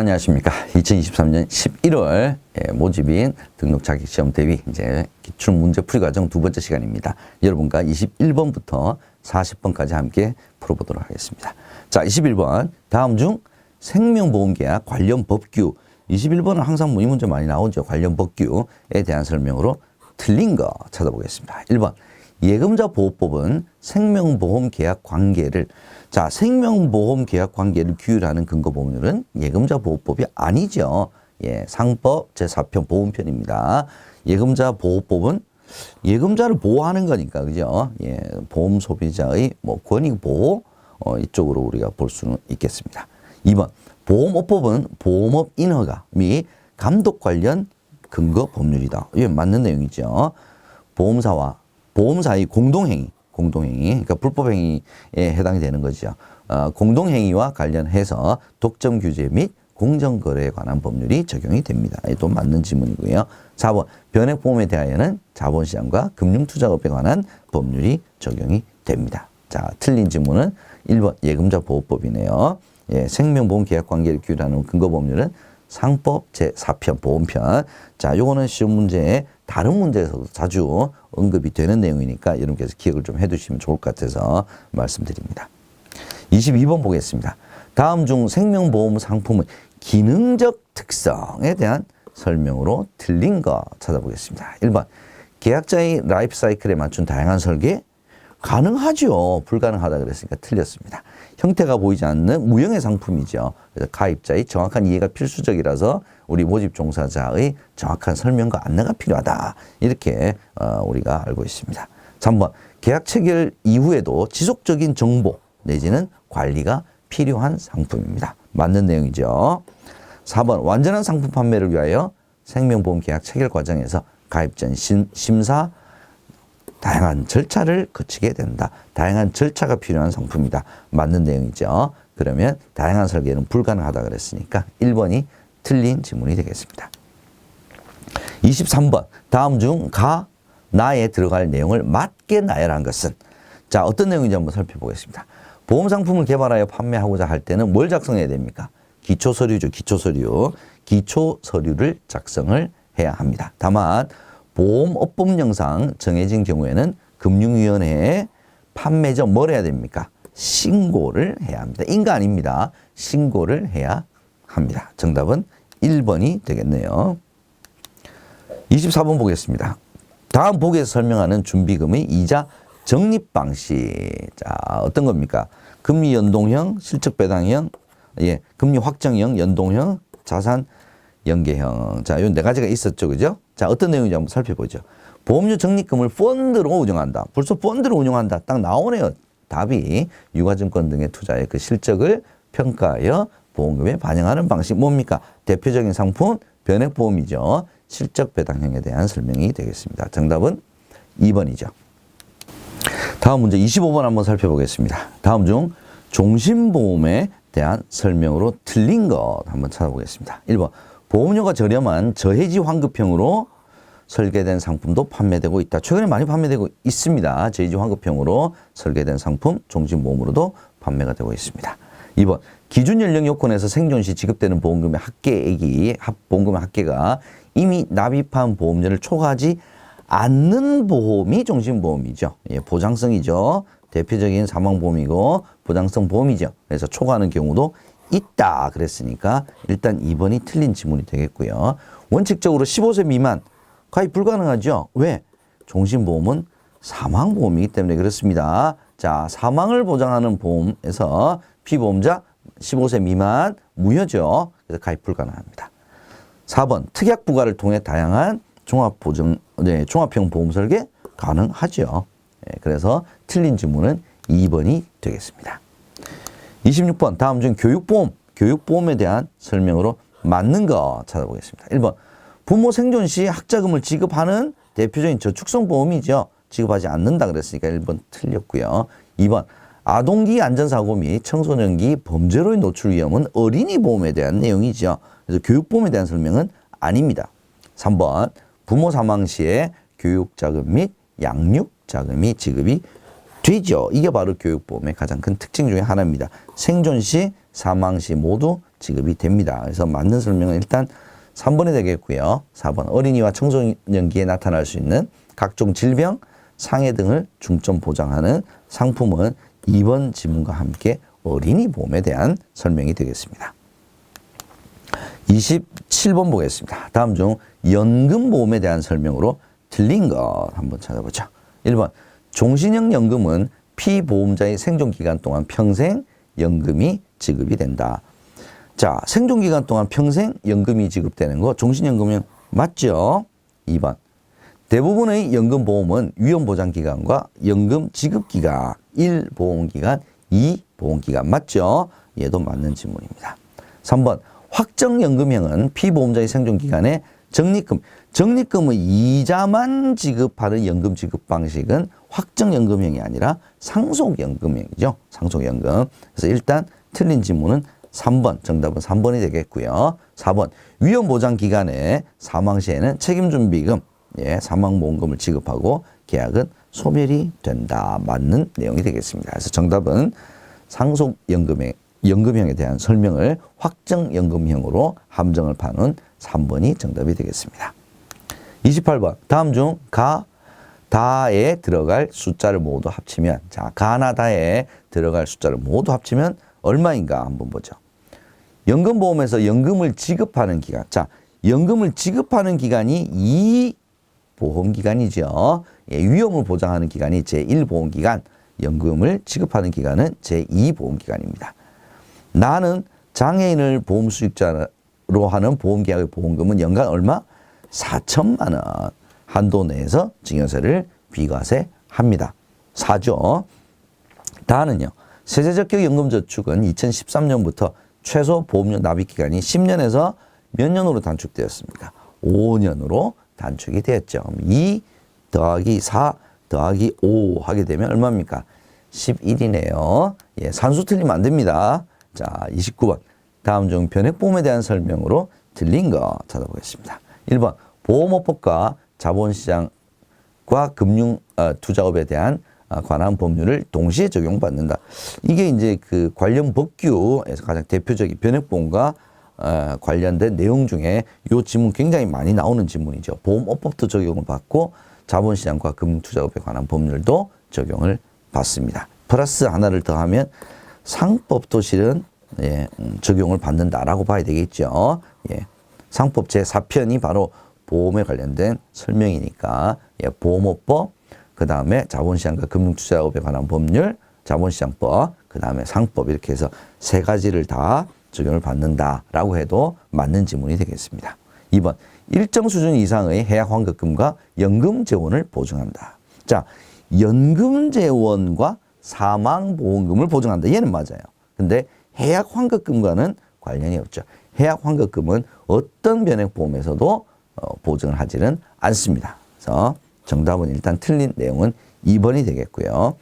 안녕하십니까. 2023년 11월 모집인 등록 자격시험 대비 이제 기출 문제 풀이 과정 두 번째 시간입니다. 여러분과 21번부터 40번까지 함께 풀어보도록 하겠습니다. 자, 21번. 다음 중 생명보험계약 관련 법규. 21번은 항상 이 문제 많이 나오죠. 관련 법규에 대한 설명으로 틀린 거 찾아보겠습니다. 1번. 예금자 보호법은 생명보험 계약 관계를, 자, 생명보험 계약 관계를 규율하는 근거 법률은 예금자 보호법이 아니죠. 예, 상법 제4편 보험편입니다. 예금자 보호법은 예금자를 보호하는 거니까, 그죠? 예, 보험 소비자의 권익 보호, 이쪽으로 우리가 볼 수는 있겠습니다. 2번. 보험업법은 보험업 인허가 및 감독 관련 근거 법률이다. 이게 맞는 내용이죠. 보험사의 공동행위, 그러니까 불법행위에 해당이 되는 거죠. 공동행위와 관련해서 독점 규제 및 공정거래에 관한 법률이 적용이 됩니다. 또 맞는 지문이고요. 4번, 변액보험에 대하여는 자본시장과 금융투자업에 관한 법률이 적용이 됩니다. 자, 틀린 지문은 1번 예금자 보호법이네요. 예, 생명보험 계약관계를 규율하는 근거법률은 상법 제4편 보험편. 자, 요거는 시험 문제에 다른 문제에서도 자주 언급이 되는 내용이니까 여러분께서 기억을 좀 해두시면 좋을 것 같아서 말씀드립니다. 22번 보겠습니다. 다음 중 생명보험 상품의 기능적 특성에 대한 설명으로 틀린 거 찾아보겠습니다. 1번. 계약자의 라이프 사이클에 맞춘 다양한 설계? 가능하죠. 불가능하다 그랬으니까 틀렸습니다. 형태가 보이지 않는 무형의 상품이죠. 그래서 가입자의 정확한 이해가 필수적이라서 우리 모집 종사자의 정확한 설명과 안내가 필요하다. 이렇게 우리가 알고 있습니다. 3번. 계약 체결 이후에도 지속적인 정보 내지는 관리가 필요한 상품입니다. 맞는 내용이죠. 4번. 완전한 상품 판매를 위하여 생명보험 계약 체결 과정에서 가입 전 심사 다양한 절차를 거치게 된다. 다양한 절차가 필요한 상품이다. 맞는 내용이죠. 그러면 다양한 설계는 불가능하다 그랬으니까 1번이 틀린 지문이 되겠습니다. 23번. 다음 중 나에 들어갈 내용을 맞게 나열한 것은? 자, 어떤 내용인지 한번 살펴보겠습니다. 보험 상품을 개발하여 판매하고자 할 때는 뭘 작성해야 됩니까? 기초서류죠. 기초서류를 작성을 해야 합니다. 다만 보험업법령상 정해진 경우에는 금융위원회에 판매 전 뭘 해야 됩니까? 신고를 해야 합니다. 인가 아닙니다. 신고를 해야 합니다. 정답은 1번이 되겠네요. 24번 보겠습니다. 다음 보기에서 설명하는 준비금의 이자 적립 방식. 자, 어떤 겁니까? 금리 연동형, 실적 배당형, 예, 금리 확정형, 연동형, 자산 연계형. 자, 요 네 가지가 있었죠. 그죠? 자, 어떤 내용인지 한번 살펴보죠. 보험료 적립금을 펀드로 운영한다. 벌써 펀드로 운영한다. 딱 나오네요. 답이 유가증권 등의 투자의 그 실적을 평가하여 보험금에 반영하는 방식 뭡니까? 대표적인 상품 변액보험이죠. 실적 배당형에 대한 설명이 되겠습니다. 정답은 2번이죠. 다음 문제 25번 한번 살펴보겠습니다. 다음 중 종신보험에 대한 설명으로 틀린 것 한번 찾아보겠습니다. 1번. 보험료가 저렴한 저해지 환급형으로 설계된 상품도 판매되고 있다. 최근에 많이 판매되고 있습니다. 저해지 환급형으로 설계된 상품 종신보험으로도 판매가 되고 있습니다. 2번. 기준 연령 요건에서 생존 시 지급되는 보험금의 보험금의 합계가 이미 납입한 보험료를 초과하지 않는 보험이 종신보험이죠. 예, 보장성이죠. 대표적인 사망보험이고 보장성 보험이죠. 그래서 초과하는 경우도 있다 그랬으니까 일단 2번이 틀린 지문이 되겠고요. 원칙적으로 15세 미만 가입 불가능하죠. 왜? 종신보험은 사망보험이기 때문에 그렇습니다. 자, 사망을 보장하는 보험에서 피보험자 15세 미만 무효죠. 그래서 가입 불가능합니다. 4번. 특약 부과를 통해 다양한 종합형 보험 설계 가능하죠. 그래서 틀린 지문은 2번이 되겠습니다. 26번. 다음 중 교육보험에 대한 설명으로 맞는 거 찾아보겠습니다. 1번. 부모 생존 시 학자금을 지급하는 대표적인 저축성보험이죠. 지급하지 않는다 그랬으니까 1번 틀렸고요. 2번. 아동기 안전사고 및 청소년기 범죄로의 노출 위험은 어린이 보험에 대한 내용이죠. 그래서 교육보험에 대한 설명은 아닙니다. 3번. 부모 사망 시에 교육자금 및 양육자금이 지급이 되죠. 이게 바로 교육보험의 가장 큰 특징 중에 하나입니다. 생존 시, 사망 시 모두 지급이 됩니다. 그래서 맞는 설명은 일단 3번이 되겠고요. 4번 어린이와 청소년기에 나타날 수 있는 각종 질병, 상해 등을 중점 보장하는 상품은 2번 지문과 함께 어린이 보험에 대한 설명이 되겠습니다. 27번 보겠습니다. 다음 중 연금보험에 대한 설명으로 틀린 것 한번 찾아보죠. 1번 종신형 연금은 피보험자의 생존기간 동안 평생 연금이 지급이 된다. 자, 생존기간 동안 평생 연금이 지급되는 거 종신연금은 맞죠? 2번 대부분의 연금보험은 위험보장기간과 연금 지급기간 1 보험기간, 2 보험기간 맞죠? 얘도 맞는 질문입니다. 3번 확정연금형은 피보험자의 생존기간에 적립금의 이자만 지급하는 연금 지급 방식은 확정연금형이 아니라 상속연금형이죠. 상속연금. 그래서 일단 틀린 질문은 3번, 정답은 3번이 되겠고요. 4번 위험보장기간에 사망 시에는 책임준비금, 사망보험금을 지급하고 계약은 소멸이 된다. 맞는 내용이 되겠습니다. 그래서 정답은 상속연금형에 대한 설명을 확정연금형으로 함정을 파는 3번이 정답이 되겠습니다. 28번 다음 중 다에 들어갈 숫자를 모두 합치면 자 가나 다에 들어갈 숫자를 모두 합치면 얼마인가 한번 보죠. 연금보험에서 연금을 지급하는 기간 자 연금을 지급하는 기간이 2보험기간이죠. 위험을 보장하는 기간이 제1보험기간 연금을 지급하는 기간은 제2보험기간입니다. 나는 장애인을 보험 수익자로 하는 보험계약의 보험금은 연간 얼마? 4천만 원 한도 내에서 증여세를 비과세합니다. 4죠. 다는요. 세제적격 연금저축은 2013년부터 최소 보험료 납입기간이 10년에서 몇 년으로 단축되었습니까? 5년으로 단축이 되었죠. 2 더하기 4 더하기 5 하게 되면 얼마입니까? 11이네요. 예, 산수 틀리면 안 됩니다. 자, 29번. 다음 중 변액보험에 대한 설명으로 틀린 거 찾아보겠습니다. 1번 보험업법과 자본시장과 금융 투자업에 대한 관한 법률을 동시에 적용받는다. 이게 이제 그 관련 법규에서 가장 대표적인 변액보험과 관련된 내용 중에 이 지문 굉장히 많이 나오는 지문이죠. 보험업법도 적용을 받고 자본시장과 금융투자업에 관한 법률도 적용을 받습니다. 플러스 하나를 더하면 상법도 실은 적용을 받는다라고 봐야 되겠죠. 상법 제4편이 바로 보험에 관련된 설명이니까 보험업법, 그 다음에 자본시장과 금융투자업에 관한 법률, 자본시장법, 그 다음에 상법 이렇게 해서 세 가지를 다 적용을 받는다라고 해도 맞는 지문이 되겠습니다. 2번 일정 수준 이상의 해약 환급금과 연금 재원을 보증한다. 자, 연금 재원과 사망보험금을 보증한다. 얘는 맞아요. 근데 해약 환급금과는 관련이 없죠. 해약 환급금은 어떤 변액보험에서도 보증을 하지는 않습니다. 그래서 정답은 일단 틀린 내용은 2번이 되겠고요.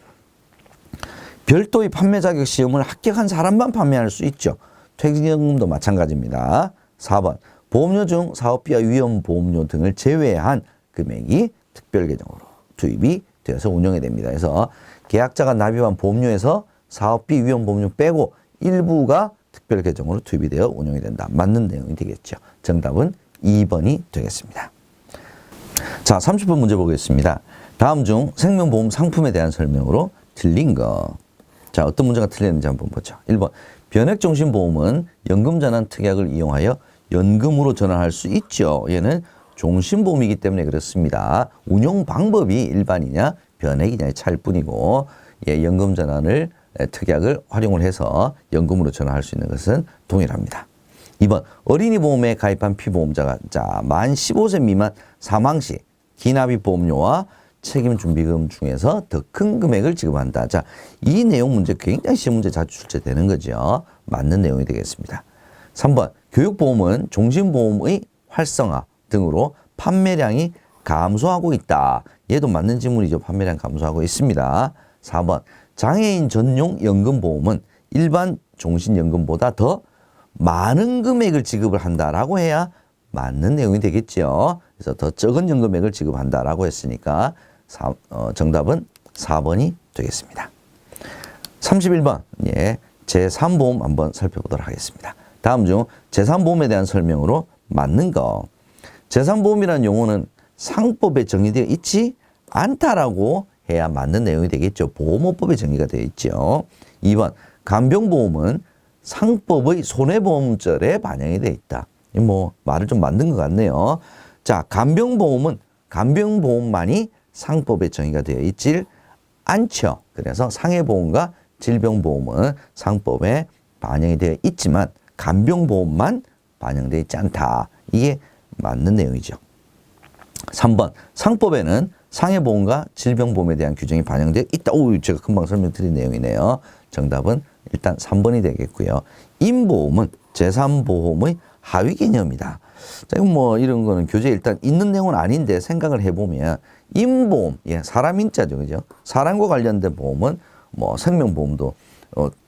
별도의 판매 자격 시험을 합격한 사람만 판매할 수 있죠. 퇴직연금도 마찬가지입니다. 4번 보험료 중 사업비와 위험보험료 등을 제외한 금액이 특별계정으로 투입이 되어서 운영이 됩니다. 그래서 계약자가 납입한 보험료에서 사업비, 위험보험료 빼고 일부가 특별계정으로 투입이 되어 운영이 된다. 맞는 내용이 되겠죠. 정답은 2번이 되겠습니다. 자, 30번 문제 보겠습니다. 다음 중 생명보험 상품에 대한 설명으로 틀린 거. 자, 어떤 문제가 틀렸는지 한번 보죠. 1번 변액종신보험은 연금전환 특약을 이용하여 연금으로 전환할 수 있죠. 얘는 종신보험이기 때문에 그렇습니다. 운용 방법이 일반이냐 변액이냐의 차이일 뿐이고 연금전환을 특약을 활용을 해서 연금으로 전환할 수 있는 것은 동일합니다. 2번 어린이 보험에 가입한 피보험자가 만 15세 미만 사망 시 기납입 보험료와 책임준비금 중에서 더 큰 금액을 지급한다. 자, 이 내용 문제 굉장히 시험 문제 자주 출제되는 거죠. 맞는 내용이 되겠습니다. 3번 교육보험은 종신보험의 활성화 등으로 판매량이 감소하고 있다. 얘도 맞는 질문이죠. 판매량 감소하고 있습니다. 4번 장애인 전용 연금보험은 일반 종신연금보다 더 많은 금액을 지급을 한다라고 해야 맞는 내용이 되겠죠. 그래서 더 적은 연금액을 지급한다라고 했으니까 정답은 4번이 되겠습니다. 31번 제3보험 한번 살펴보도록 하겠습니다. 다음 중 재산보험에 대한 설명으로 맞는 거. 재산보험이라는 용어는 상법에 정의되어 있지 않다라고 해야 맞는 내용이 되겠죠. 보험업법에 정의가 되어 있죠. 2번 간병보험은 상법의 손해보험절에 반영이 되어 있다. 뭐 말을 좀 만든 것 같네요. 자, 간병보험은 간병보험만이 상법에 정의가 되어 있질 않죠. 그래서 상해보험과 질병보험은 상법에 반영이 되어 있지만 간병보험만 반영되어 있지 않다. 이게 맞는 내용이죠. 3번 상법에는 상해보험과 질병보험에 대한 규정이 반영되어 있다. 오, 제가 금방 설명드린 내용이네요. 정답은 일단 3번이 되겠고요. 임보험은 재산보험의 하위 개념이다. 자, 뭐 이런 거는 교재에 일단 있는 내용은 아닌데 생각을 해보면 임보험, 예, 사람 인자죠, 그죠? 사람과 관련된 보험은 뭐 생명보험도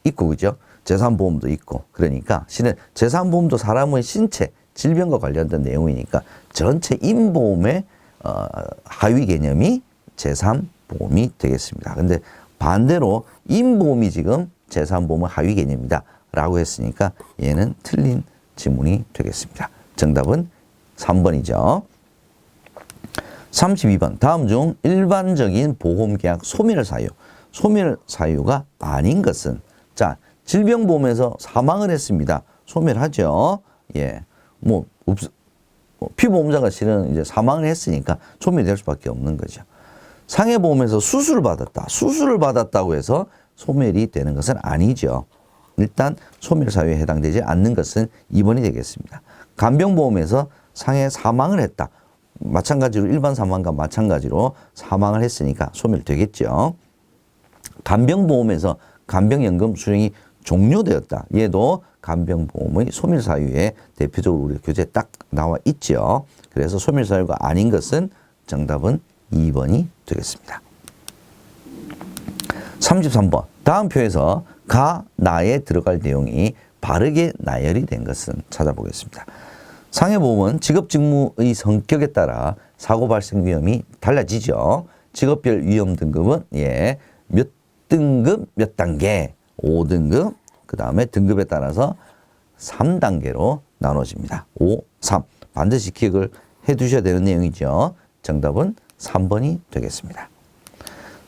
있고, 그죠? 재산보험도 있고, 그러니까 실은 재산보험도 사람의 신체, 질병과 관련된 내용이니까 전체 임보험의 하위 개념이 재산보험이 되겠습니다. 근데 반대로 임보험이 지금 재산보험의 하위 개념이다 라고 했으니까 얘는 틀린 지문이 되겠습니다. 정답은 3번이죠. 32번 다음 중 일반적인 보험계약 소멸사유. 소멸사유가 아닌 것은, 자, 질병보험에서 사망을 했습니다. 소멸하죠. 예, 피보험자가 실은 이제 사망을 했으니까 소멸이 될 수밖에 없는 거죠. 상해보험에서 수술을 받았다. 수술을 받았다고 해서 소멸이 되는 것은 아니죠. 일단 소멸사유에 해당되지 않는 것은 2번이 되겠습니다. 간병보험에서 상해 사망을 했다. 마찬가지로 일반 사망과 마찬가지로 사망을 했으니까 소멸되겠죠. 간병보험에서 간병연금 수령이 종료되었다. 얘도 간병보험의 소멸사유에 대표적으로 우리 교재에 딱 나와 있죠. 그래서 소멸사유가 아닌 것은 정답은 2번이 되겠습니다. 33번 다음 표에서 가, 나에 들어갈 내용이 바르게 나열이 된 것은 찾아보겠습니다. 상해보험은 직업직무의 성격에 따라 사고 발생 위험이 달라지죠. 직업별 위험 등급은 예, 몇 등급 몇 단계 5등급 그 다음에 등급에 따라서 3단계로 나눠집니다. 5, 3 반드시 기억을 해 두셔야 되는 내용이죠. 정답은 3번이 되겠습니다.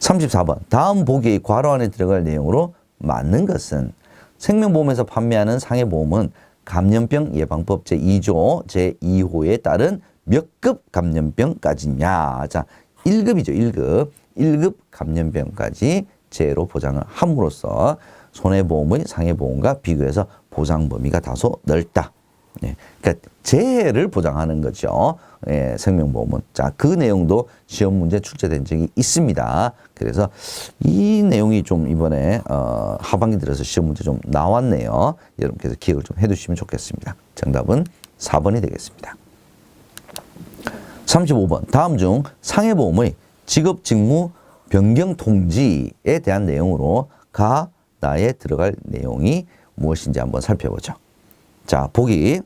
34번 다음 보기의 괄호 안에 들어갈 내용으로 맞는 것은 생명보험에서 판매하는 상해보험은 감염병 예방법 제2조 제2호에 따른 몇 급 감염병까지냐. 자, 1급이죠. 1급. 1급 감염병까지 제로 보장을 함으로써 손해보험의 상해보험과 비교해서 보장 범위가 다소 넓다. 예, 그러니까 재해를 보장하는 거죠. 예, 생명보험은. 자, 그 내용도 시험 문제 출제된 적이 있습니다. 그래서 이 내용이 좀 이번에 하반기 들어서 시험 문제 좀 나왔네요. 여러분께서 기억을 좀 해두시면 좋겠습니다. 정답은 4번이 되겠습니다. 35번 다음 중 상해보험의 직업직무 변경 통지에 대한 내용으로 가, 나에 들어갈 내용이 무엇인지 한번 살펴보죠. 자, 보기.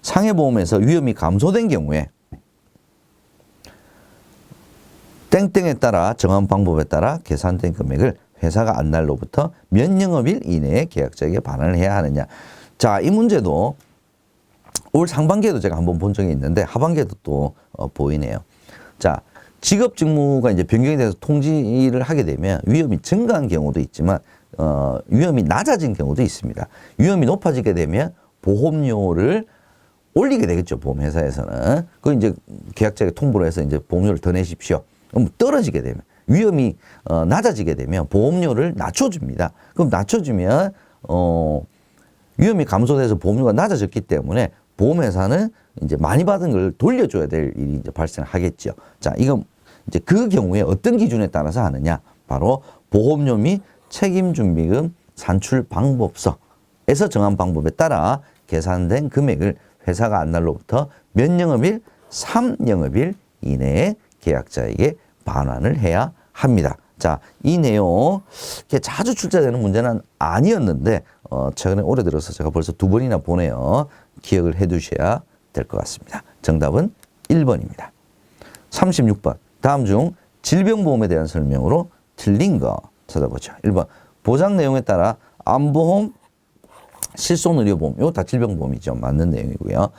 상해보험에서 위험이 감소된 경우에 땡땡에 따라 정한 방법에 따라 계산된 금액을 회사가 안 날로부터 몇 영업일 이내에 계약자에게 반환을 해야 하느냐. 자, 이 문제도 올 상반기에도 제가 한번 본 적이 있는데 하반기에도 또 보이네요. 자, 직업 직무가 이제 변경이 돼서 통지를 하게 되면 위험이 증가한 경우도 있지만 위험이 낮아진 경우도 있습니다. 위험이 높아지게 되면 보험료를 올리게 되겠죠. 보험회사에서는. 그 이제 계약자에게 통보를 해서 이제 보험료를 더 내십시오. 그럼 떨어지게 되면 위험이 낮아지게 되면 보험료를 낮춰줍니다. 그럼 낮춰주면 위험이 감소돼서 보험료가 낮아졌기 때문에 보험회사는 이제 많이 받은 걸 돌려줘야 될 일이 이제 발생하겠죠. 자, 이건 이제 그 경우에 어떤 기준에 따라서 하느냐? 바로 보험료 및 책임준비금 산출 방법서에서 정한 방법에 따라 계산된 금액을 회사가 안 날로부터 몇 영업일? 3영업일 이내에 계약자에게 반환을 해야 합니다. 자, 이 내용 자주 출제되는 문제는 아니었는데 최근에 올해 들어서 제가 벌써 2번이나 보네요. 기억을 해 두셔야 될 것 같습니다. 정답은 1번입니다. 36번 다음 중 질병보험에 대한 설명으로 틀린 거 찾아보죠. 1번 보장 내용에 따라 암보험 실손의료보험, 이거 다 질병보험이죠. 맞는 내용이고요.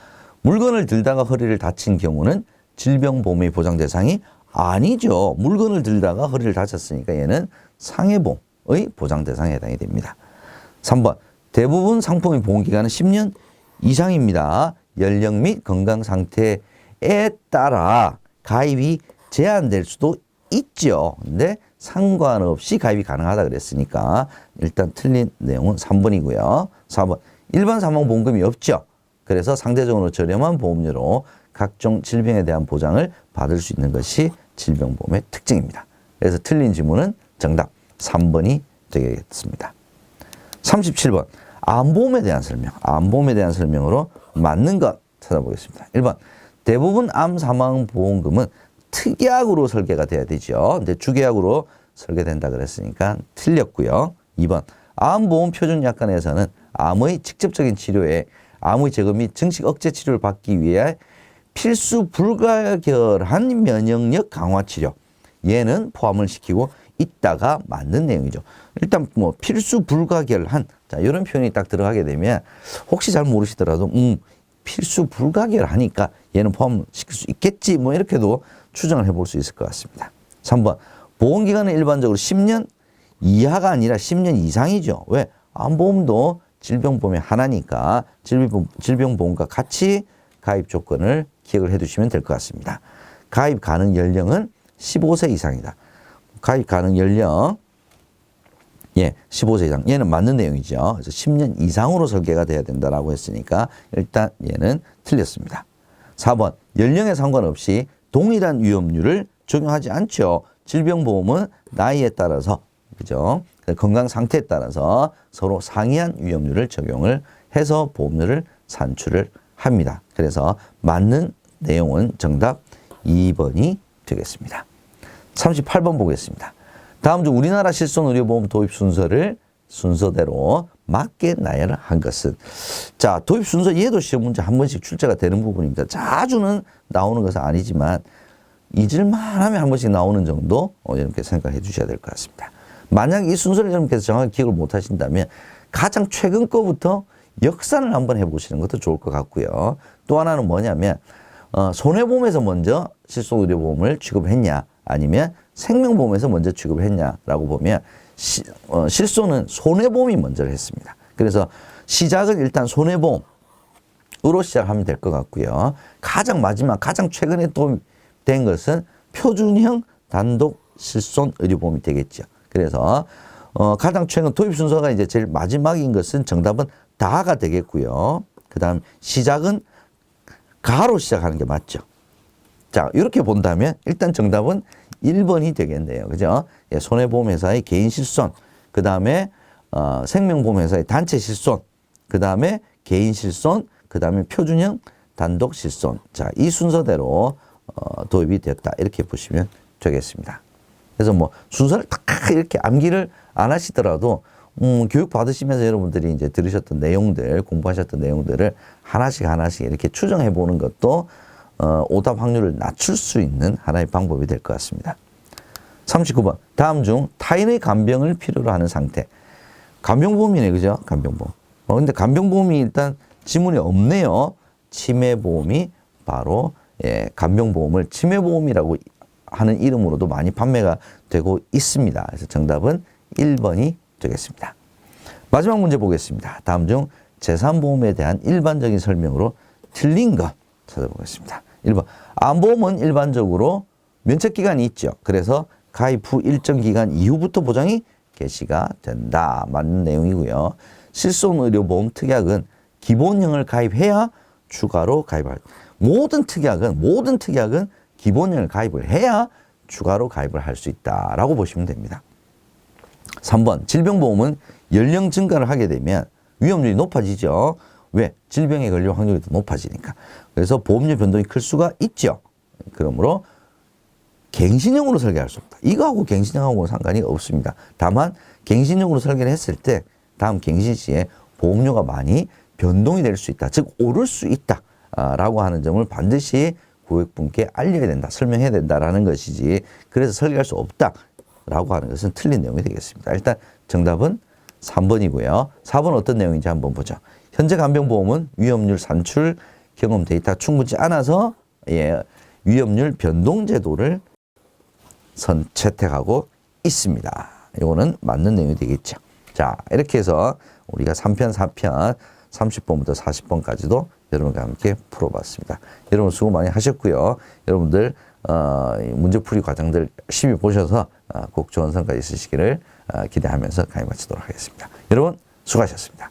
물건을 들다가 허리를 다친 경우는 질병보험의 보장 대상이 아니죠. 물건을 들다가 허리를 다쳤으니까 얘는 상해보험의 보장 대상에 해당이 됩니다. 3번, 대부분 상품의 보험기간은 10년 이상입니다. 연령 및 건강 상태에 따라 가입이 제한될 수도 있죠. 근데 상관없이 가입이 가능하다 그랬으니까 일단 틀린 내용은 3번이고요. 4번, 일반 사망보험금이 없죠. 그래서 상대적으로 저렴한 보험료로 각종 질병에 대한 보장을 받을 수 있는 것이 질병보험의 특징입니다. 그래서 틀린 질문은 정답 3번이 되겠습니다. 37번, 암보험에 대한 설명. 암보험에 대한 설명으로 맞는 것 찾아보겠습니다. 1번, 대부분 암사망보험금은 특약으로 설계가 돼야 되죠. 근데 주계약으로 설계된다 그랬으니까 틀렸고요. 2번, 암보험 표준약관에서는 암의 직접적인 치료에 암의 제거 및 증식 억제 치료를 받기 위해 필수 불가결한 면역력 강화 치료, 얘는 포함을 시키고 있다가 맞는 내용이죠. 일단 뭐 필수 불가결한, 자, 이런 표현이 딱 들어가게 되면 혹시 잘 모르시더라도 필수 불가결하니까 얘는 포함시킬 수 있겠지, 뭐 이렇게도 추정을 해볼 수 있을 것 같습니다. 3번, 보험기간은 일반적으로 10년 이하가 아니라 10년 이상이죠. 왜? 암보험도 질병보험의 하나니까 질병보험과 같이 가입 조건을 기억을 해 두시면 될 것 같습니다. 가입 가능 연령은 15세 이상이다. 가입 가능 연령, 예, 15세 이상. 얘는 맞는 내용이죠. 그래서 10년 이상으로 설계가 돼야 된다라고 했으니까 일단 얘는 틀렸습니다. 4번, 연령에 상관없이 동일한 위험률을 적용하지 않죠. 질병보험은 나이에 따라서, 그죠? 건강 상태에 따라서 서로 상이한 위험률을 적용을 해서 보험료를 산출을 합니다. 그래서 맞는 내용은 정답 2번이 되겠습니다. 38번 보겠습니다. 다음 중 우리나라 실손의료보험 도입 순서대로 맞게 나열을 한 것은, 자, 도입 순서 얘도 시험 문제 한 번씩 출제가 되는 부분입니다. 자주는 나오는 것은 아니지만 잊을만 하면 한 번씩 나오는 정도 이렇게 생각해 주셔야 될 것 같습니다. 만약 이 순서를 여러분께서 정확히 기억을 못 하신다면 가장 최근 거부터 역산을 한번 해보시는 것도 좋을 것 같고요. 또 하나는 뭐냐면 손해보험에서 먼저 실손의료보험을 취급했냐 아니면 생명보험에서 먼저 취급을 했냐라고 보면 실손은 손해보험이 먼저 했습니다. 그래서 시작은 일단 손해보험으로 시작하면 될 것 같고요. 가장 마지막, 가장 최근에 도입된 것은 표준형 단독 실손의료보험이 되겠죠. 그래서 가장 최근 도입 순서가 이제 제일 마지막인 것은 정답은 다가 되겠고요. 그 다음 시작은 가로 시작하는 게 맞죠. 자, 이렇게 본다면 일단 정답은 1번이 되겠네요. 그죠? 예, 손해보험회사의 개인 실손, 그 다음에 생명보험회사의 단체 실손, 그 다음에 개인 실손, 그 다음에 표준형 단독 실손. 자, 이 순서대로 도입이 됐다. 이렇게 보시면 되겠습니다. 그래서 뭐 순서를 딱 이렇게 암기를 안 하시더라도 교육 받으시면서 여러분들이 이제 들으셨던 내용들, 공부하셨던 내용들을 하나씩 이렇게 추정해 보는 것도 오답 확률을 낮출 수 있는 하나의 방법이 될 것 같습니다. 39번. 다음 중 타인의 간병을 필요로 하는 상태. 간병보험이네, 그죠? 간병보험. 근데 간병보험이 일단 지문이 없네요. 치매보험이 바로, 예, 간병보험을 치매보험이라고 하는 이름으로도 많이 판매가 되고 있습니다. 그래서 정답은 1번이 되겠습니다. 마지막 문제 보겠습니다. 다음 중 재산보험에 대한 일반적인 설명으로 틀린 것 찾아보겠습니다. 1번. 암보험은 일반적으로 면책기간이 있죠. 그래서 가입 후 일정 기간 이후부터 보장이 개시가 된다. 맞는 내용이고요. 실손의료보험 특약은 기본형을 가입해야 추가로 가입할. 모든 특약은 기본형을 가입을 해야 추가로 가입을 할 수 있다라고 보시면 됩니다. 3번. 질병보험은 연령 증가를 하게 되면 위험률이 높아지죠. 왜? 질병에 걸릴 확률이 더 높아지니까. 그래서 보험료 변동이 클 수가 있죠. 그러므로 갱신형으로 설계할 수 없다. 이거하고 갱신형하고는 상관이 없습니다. 다만 갱신형으로 설계를 했을 때 다음 갱신 시에 보험료가 많이 변동이 될 수 있다. 즉 오를 수 있다. 라고 하는 점을 반드시 고객분께 알려야 된다. 설명해야 된다라는 것이지, 그래서 설계할 수 없다. 라고 하는 것은 틀린 내용이 되겠습니다. 일단 정답은 3번이고요. 4번 어떤 내용인지 한번 보죠. 현재 간병보험은 위험률 산출 경험 데이터 충분치 않아서 위험률 변동 제도를 채택하고 있습니다. 이거는 맞는 내용이 되겠죠. 자, 이렇게 해서 우리가 3편, 4편, 30번부터 40번까지도 여러분과 함께 풀어봤습니다. 여러분 수고 많이 하셨고요. 여러분들 문제풀이 과정들 열심히 보셔서 꼭 좋은 성과 있으시기를 기대하면서 강의 마치도록 하겠습니다. 여러분 수고하셨습니다.